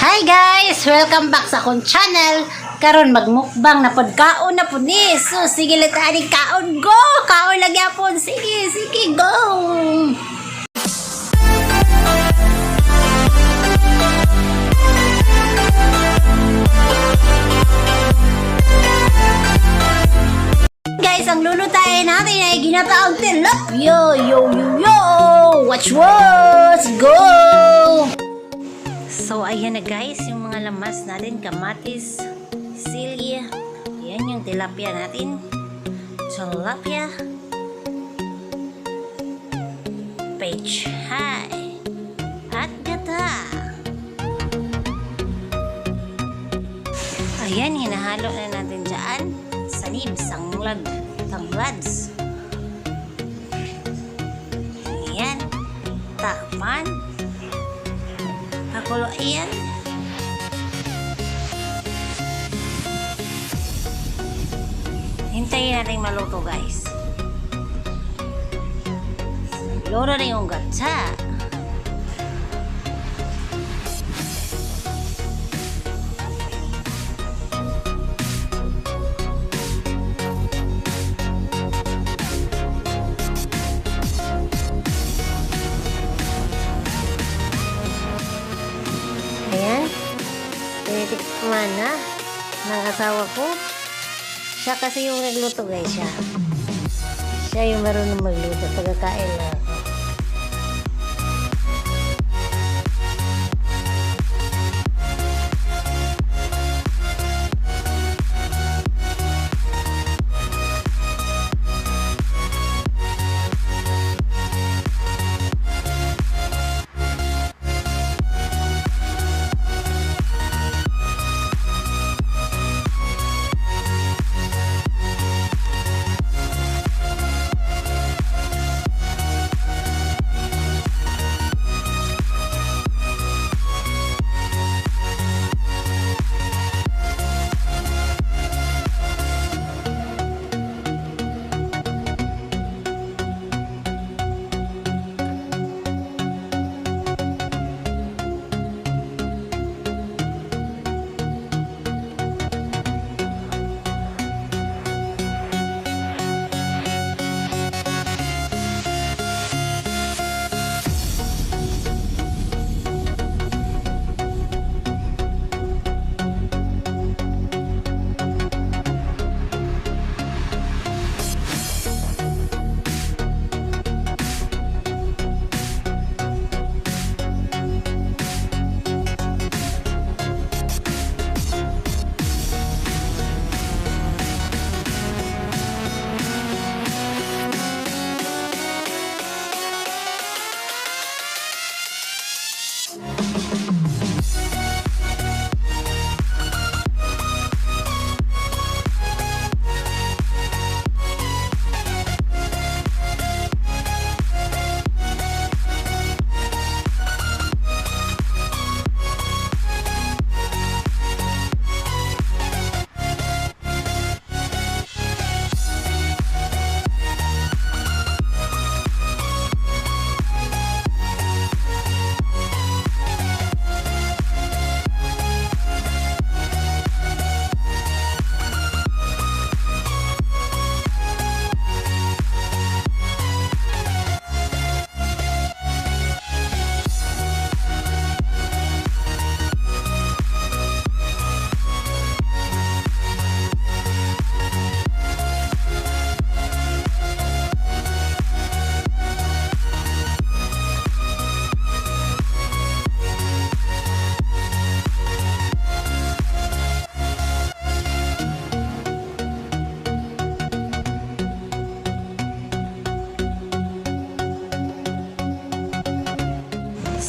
Hi guys! Welcome back sa akong channel. Karon magmukbang na pod kaon na pod ni. So sige lang aning kaon go. Kaon lang yapon. Sige, sige go. Guys, ang lulutayin natin ay ginataang tilapya. Yo yo yo. Watch go. So, ayan na guys, yung mga lamas natin, kamatis, sili, ayan yung tilapia natin, tilapia, page high, at gata. Ayan, hinahalo na natin dyan, sanib, tanglads. Ayan, takpan. Kakulo iyan. Hintayin natin maluto guys. Luto na yung gatsa. Ayan, tinitikman na ng asawa ko. Siya kasi yung nagluto guys, siya yung marunong magluto, pagkakain na ako.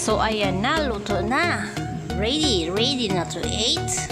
So ayan na, luto na. Ready na to eat.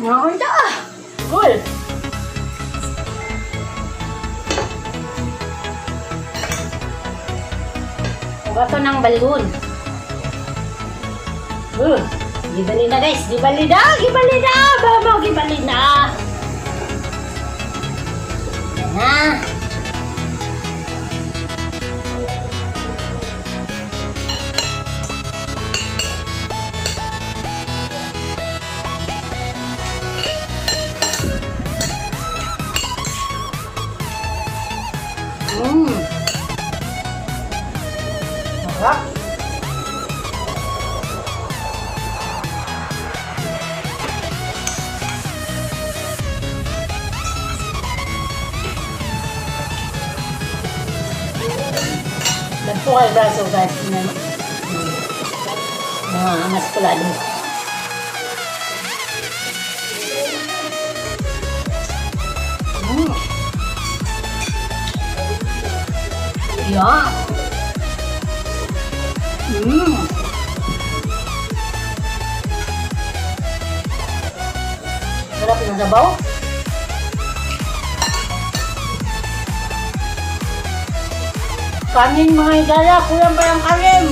Nakakita ah! Cool! Bato ng balon. Gibali na guys! Gibali na! Gibali na! Baba! Gibali na! Yan na! Masarap! Nagpo kayo braso guys. Mga mas kulado. Yeah. Sarap ng sabaw. Kanin mga igala, kulang pa yung kanin.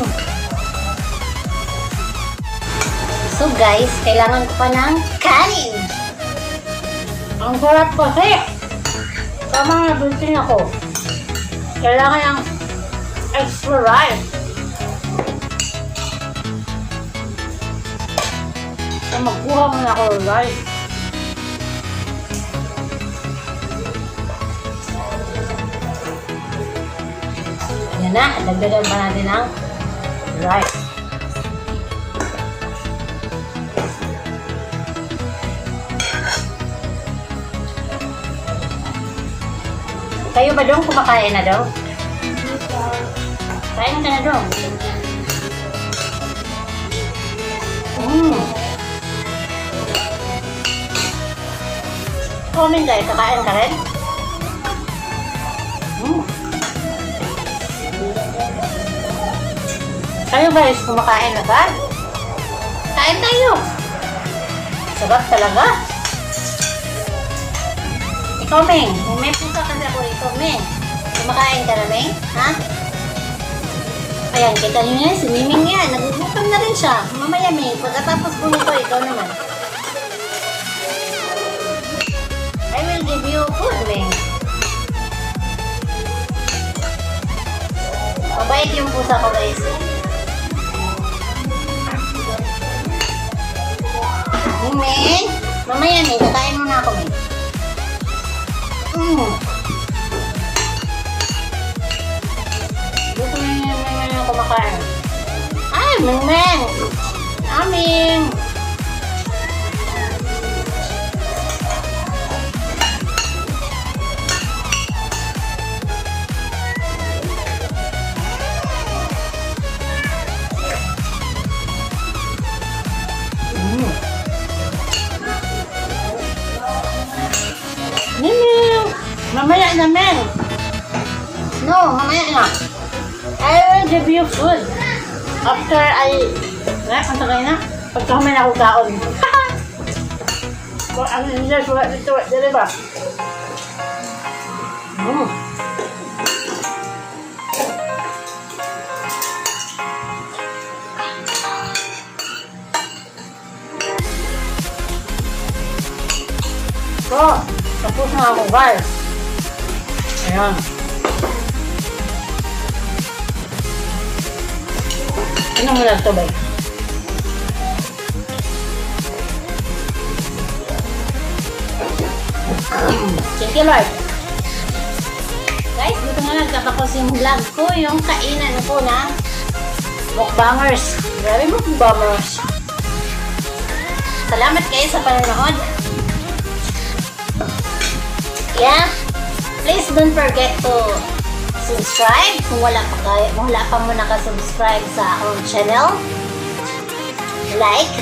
So guys, kailangan ko pa ng kanin. Ang sarap kasi. Tama nga, bunting ako. Kailangan yung extra rice. So magkuha muna ako ng rice. Yan na, dagdagan pa natin ng rice. Kayo ba dong kumakain na dong? Kain ka na dong. Comment guys, kakain ka rin? Kayo guys, kumakain na ba? Kain tayo! Sarap talaga! Ikaw, Meng. May pusa kasi ako rito, Meng. Kumakain ka na, Meng? Ha? Ayan, kita nyo yan. Si Miming yan. Nagugutom na rin siya. Mamaya, Meng. Pagkatapos po nito, ikaw naman. I will give you food, Meng. Mabait yung pusa ko, guys. Meng. Mamaya, Meng. Kakain muna ako, Meng. Gusto niyo yung kumakain. Ay, Meng! Aming! Mamaya na, Meng! No, mamaya na. I will give you food. After kanta kayo na? Pagka may nakukaon. Kung ano nila, sulat dito, dili ba? So, tapos na ako, guys. Ayan. Ano mo lang ito, ba? Thank you, Lord. Guys, dito nga nagtatapos yung vlog ko, yung kainan ko na mukbangers. Grabe mukbangers. Salamat kayo sa panonood. Yeah. Please don't forget to subscribe kung wala pa mo nakasubscribe sa akong channel. Like,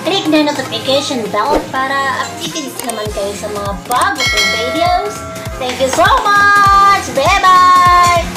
click the notification bell para updated naman kayo sa mga bago kong videos. Thank you so much! Bye-bye!